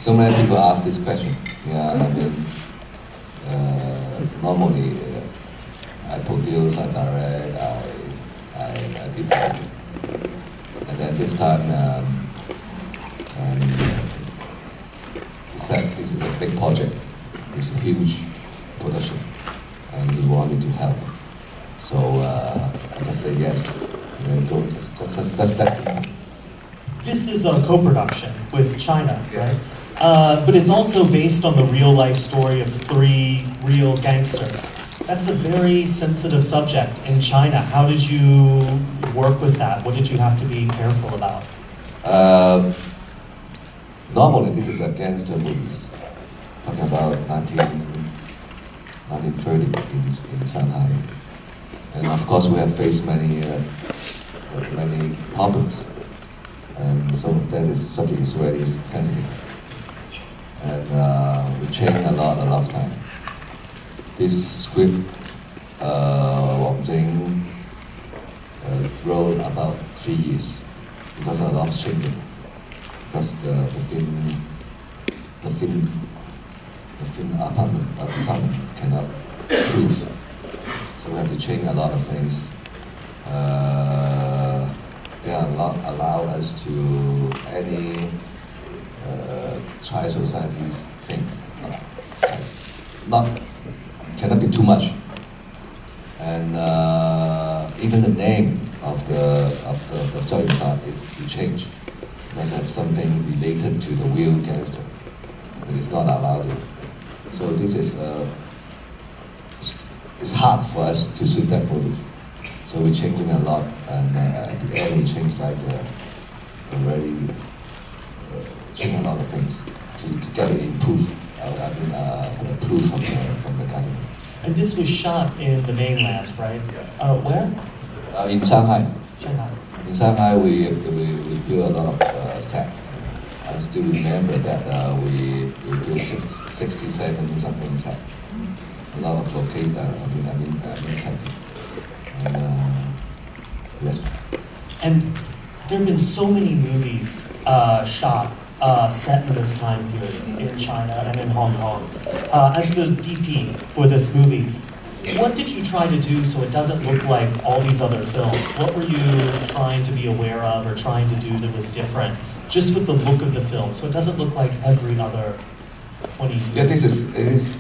So many people ask this question. Yeah, I mean, normally I produce, I direct, I did that. And then this time, he said this is a big project, it's a huge production, and he wanted me to help. So I just say yes, and then go. Just that's it. This is a co-production with China, Yeah. right? But it's also based on the real-life story of 3 real gangsters. That's a very sensitive subject in China. How did you work with that? What did you have to be careful about? Normally, this is a gangster movie, talking about 1930 in Shanghai. And of course, we have faced many problems. And so that subject is very sensitive. And we changed a lot of time. This script, Wong Jing wrote about 3 years because a lot of changing. Because the film department cannot prove, so we have to change a lot of things. They are not allow us to any try society's things. Not cannot be too much. And even the name of the Chow Yun-Fat is to change. It must have something related to the real gangster. It is not allowed. So this is it's hard for us to shoot that movie. So we're changing a lot, and at the end we changed like already change a lot of things to get it improved. Proof from the government. And this was shot in the mainland, right? Yeah. Where? In Shanghai. Shanghai. In Shanghai, we built a lot of set. I still remember that we built 67 something set. A lot of locate. Setting. And yes. And there have been so many movies shot set in this time period in China and in Hong Kong. As the DP for this movie, what did you try to do so it doesn't look like all these other films? What were you trying to be aware of or trying to do that was different, just with the look of the film, so it doesn't look like every other 20s movie? Yeah,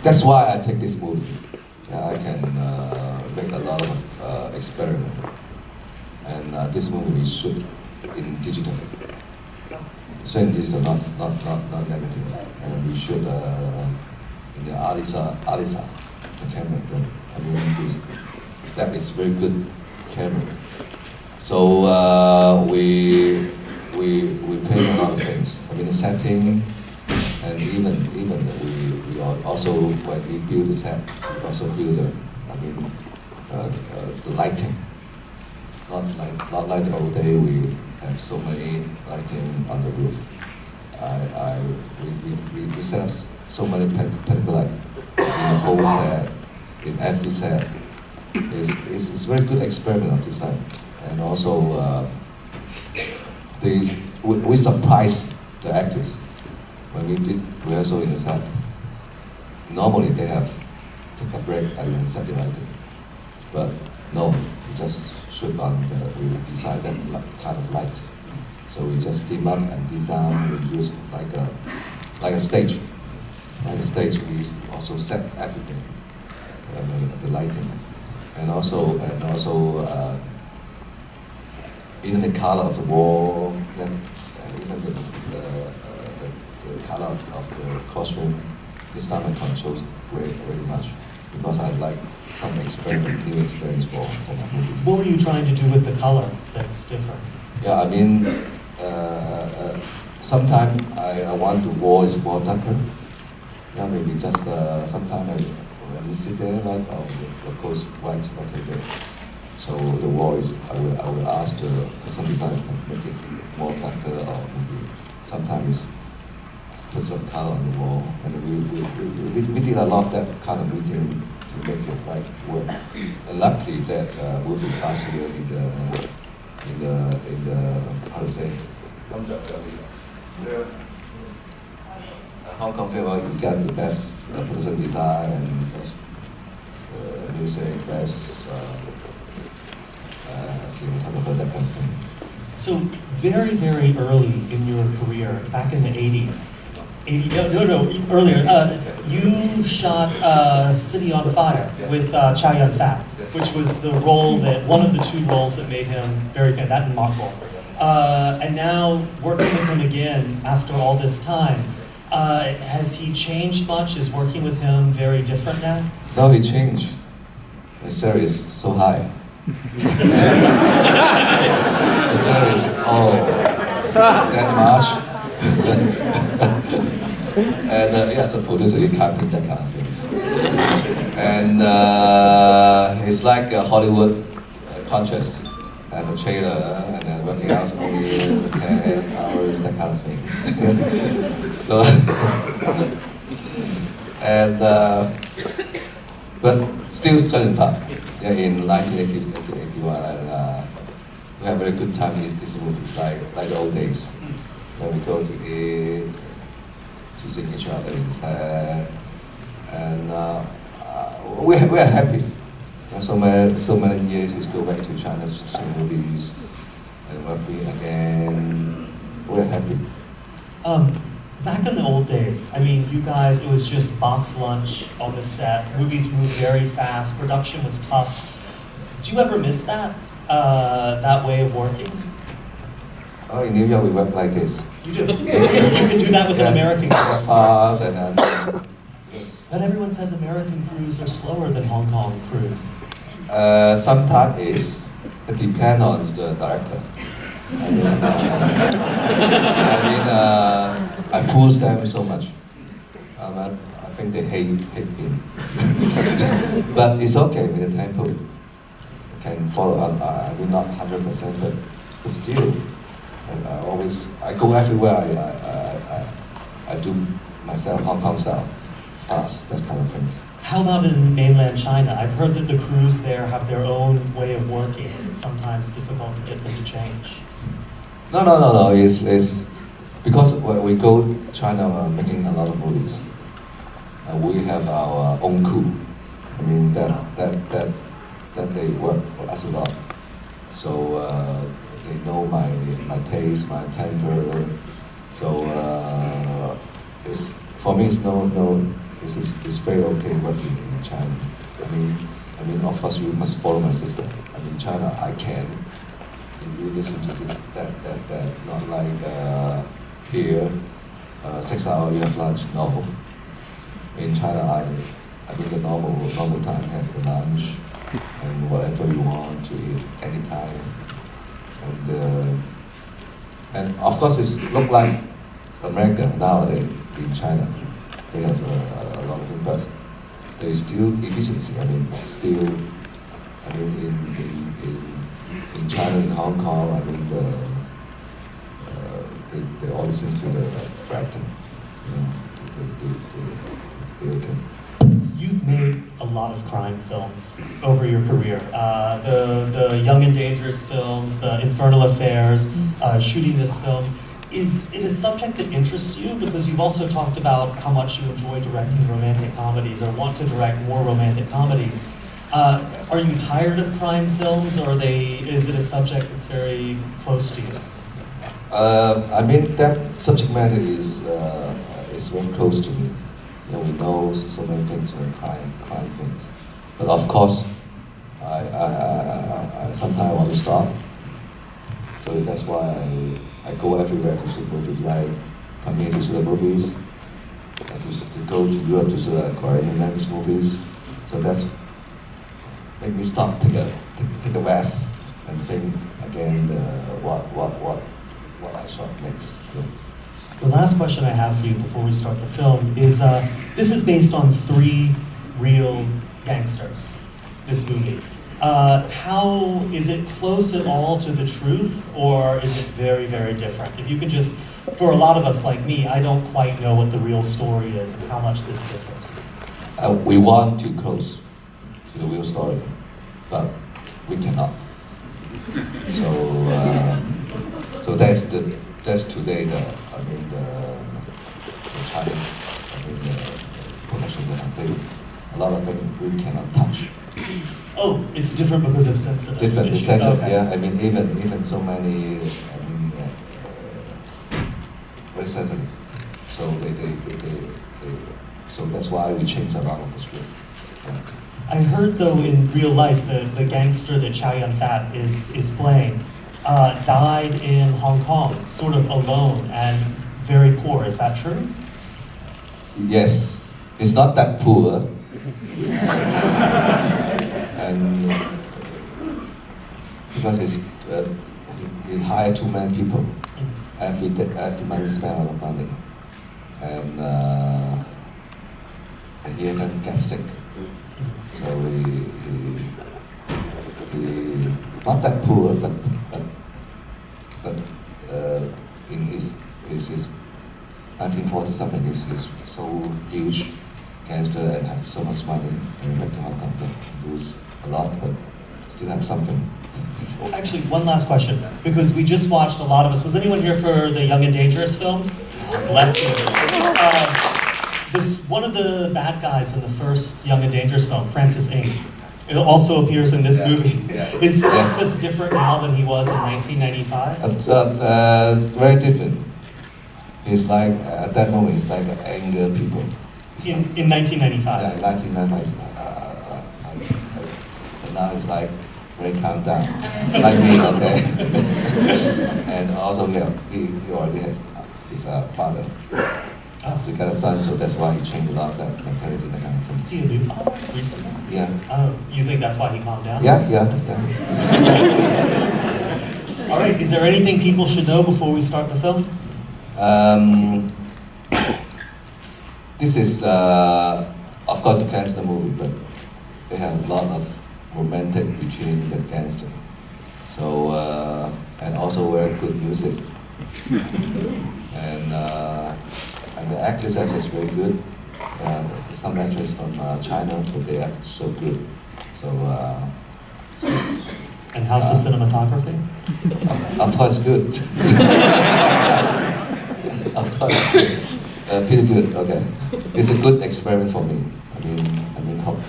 that's why I take this movie. Yeah, I can make a lot of experiment. And this movie we shoot in digital. So in digital, not negative. And we shoot in the Alisa, the camera. That is very good camera. So we play a lot of things. I mean the setting, and even we also when we build the set, we also build the lighting. Not like the old day we have so many lighting on the roof. We set up so many particular light in the whole set, in every set. It's very good experiment of this time. And also we surprised the actors when we did rehearsal in the set. Normally they have take a break and then set the lighting. But no, we just shoot on we decided that kind of light. So we just dim up and dim down. We use like a stage. Like a stage, we also set everything, the lighting, and also even the color of the wall, and even the color of the costume. This time I control very much because I like some new experience for my movie. What were you trying to do with the color that's different? Yeah, I mean, sometimes I want the wall is more darker. Yeah, maybe just sometimes when we sit there, like, oh, of course, white, okay, good. So the wall is, I will ask the some designer to make it more darker, or maybe sometimes put some color on the wall. And we did a lot of that kind of meeting to make it like work. And luckily that movie last year in the how to say Hong Kong film, we got the best production design and best music, best cinematographer, that kind of thing. So very, very early in your career, back in the 80s, earlier, you shot City on Fire with Chow Yun-Fat, which was the role one of the two roles that made him very famous, that and Marco. And now, working with him again after all this time, has he changed much? Is working with him very different now? No, he changed. The salary is so high. The salary is that much. And as a producer, you can't do that kind of things. And it's like a Hollywood contrast. Have a trailer and then working out only 10 hours, that kind of things. So, and but still turning top. Yeah, in 1981, and we have a very good time in these movies, like the old days, when we go to eat, teasing each other in set, and we are happy. So many years is go back to China to see movies and work again. We're happy. Back in the old days, I mean, you guys, it was just box lunch on the set. Movies moved very fast. Production was tough. Do you ever miss that way of working? Oh, in New York we work like this. You do. You can do that with an American crew. Fast and. But everyone says American crews are slower than Hong Kong crews. Sometimes it depends on the director. I push them so much. I think they hate me. But it's okay with the tempo. I can follow. I will not 100%, but still, I go everywhere. I do myself Hong Kong style. Fast, that kind of things. How about in mainland China? I've heard that the crews there have their own way of working, and it's sometimes difficult to get them to change. No. It's because when we go to China making a lot of movies, we have our own crew. I mean that they work for us a lot. So they know my taste, my temper. So for me, it's it's very okay working in China. I mean, of course, you must follow my system. I mean, China, I can. If you listen to that, not like here, 6 hours you have lunch. No. In China, I mean the normal time, have the lunch and whatever you want to eat anytime. And of course, it's look like America nowadays in China. They have a lot of things, but there is still efficiency. I mean, in China, in Hong Kong, I mean, they all listen to the director. You've made a lot of crime films over your career. The Young and Dangerous films, the Infernal Affairs, shooting this film. Is it a subject that interests you? Because you've also talked about how much you enjoy directing romantic comedies or want to direct more romantic comedies. Are you tired of crime films, or is it a subject that's very close to you? I mean, that subject matter is very close to me. You know, we know so many things when crime things. But of course, I sometimes want to stop. So that's why I go everywhere to shoot movies. Like come here to shoot movies, to go to Europe to shoot Korean language movies. So that's make me stop, take a rest, and think again what I shot next. Yeah. The last question I have for you before we start the film is, this is based on 3 real gangsters, this movie. How, is it close at all to the truth, or is it very, very different? If you could just, for a lot of us like me, I don't quite know what the real story is and how much this differs. We want to close to the real story, but we cannot. So that's today the challenge. in the production that I play. A lot of things we cannot touch. Oh, it's different because of sensitive Different, issues. sensitive, Okay. yeah. I mean, even so many, very sensitive. So so that's why we changed a lot of the script. Yeah. I heard though in real life the gangster that Chow Yun-Fat is playing died in Hong Kong, sort of alone and very poor. Is that true? Yes, it's not that poor. And because he hired too many people. Every month he spent a lot of money. And he even got sick. So he not that poor, but in his 1940 something, he's so huge gangster and have so much money, and back to Hong Kong, they lose a lot, but still have something. Well, actually, one last question, because we just watched, a lot of us, was anyone here for the Young and Dangerous films? Bless you. One of the bad guys in the first Young and Dangerous film, Francis Ng, it also appears in this movie. Yeah. Is Francis different now than he was in 1995? Very different. He's like, at that moment, he's like anger people. In 1995? Yeah, 1995. But now it's like very calm down, like me, okay? And also he already has his father. Oh. So he got a son, so that's why he changed a lot of that mentality, that kind of thing. Is he a new father recently? Yeah. Oh, you think that's why he calmed down? Yeah. All right, is there anything people should know before we start the film? This is, of course, a gangster movie, but they have a lot of romantic between the gangster. So, and also very good music. And the actors are just very good. Some actors from China, but they act so good. So, And how's the cinematography? of course, good. Of course, pretty good. Okay, it's a good experiment for me. I mean, hope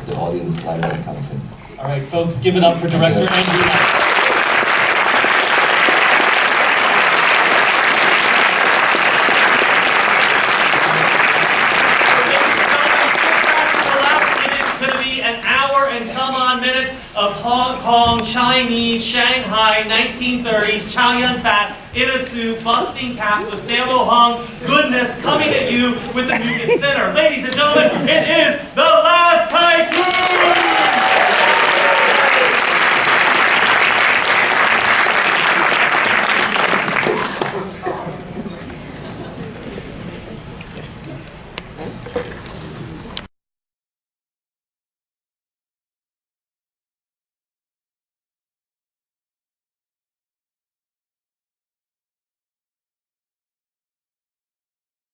the audience like that kind of thing. All right, folks, give it up for director Andrew. Of Hong Kong, Chinese, Shanghai, 1930s, Chow Yun-Fat in a suit, busting caps with Sammo Hung. Goodness, coming at you with the Music Center. Ladies and gentlemen, it